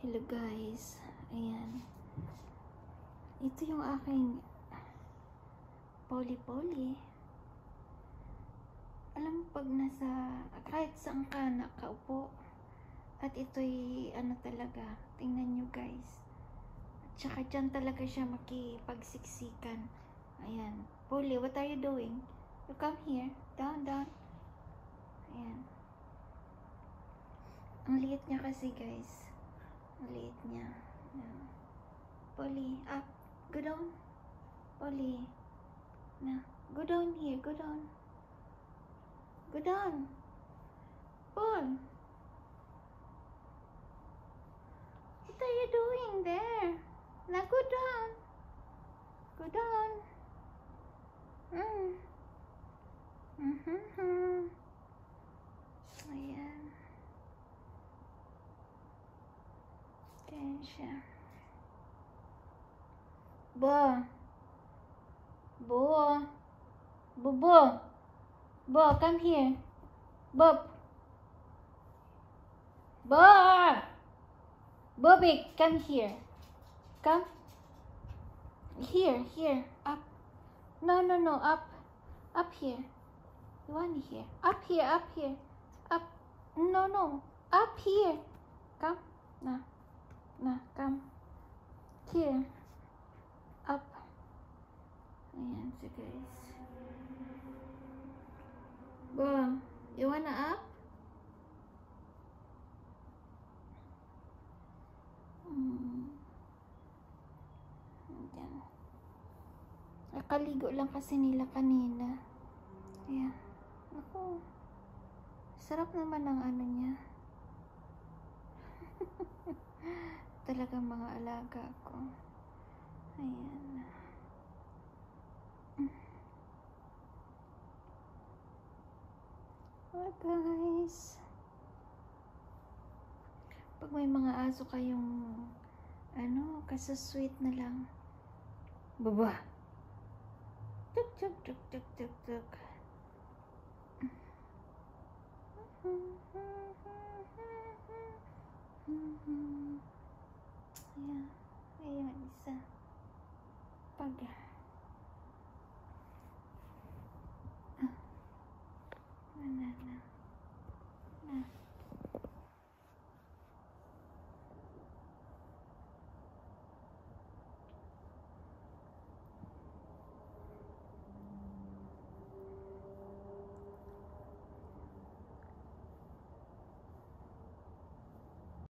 Hello guys, ayan, ito yung aking poli-poli. Alam mo, pag nasa kahit saan ka nakaupo at ito'y ano talaga, tingnan nyo guys, at saka dyan talaga siya makipagsiksikan. Ayan, Poli, what are you doing? You come here, down. Ayan, ang liit niya kasi guys, ang liit niya. Ayan. Poli, up, go down. Poli, na, go down here, go down. Go down. Paul, what are you doing there? Now go down. Go down. Ayan. Ayan siya. Bo, come here. Bobby, come here. Come. Here. Up. No, up. Up here. You want here? Up here. Up. No. Up here. Come. Nah, come. Here. Up. Ayan siya guys. Bo, you wanna up? Ayan. Nakaligo lang kasi nila kanina. Ayan. Ako. Sarap naman ang ano niya. Talagang mga alaga ko. Ayan. Oh guys, pag may mga aso kayong ano, kasasweet na lang, baba, tuk.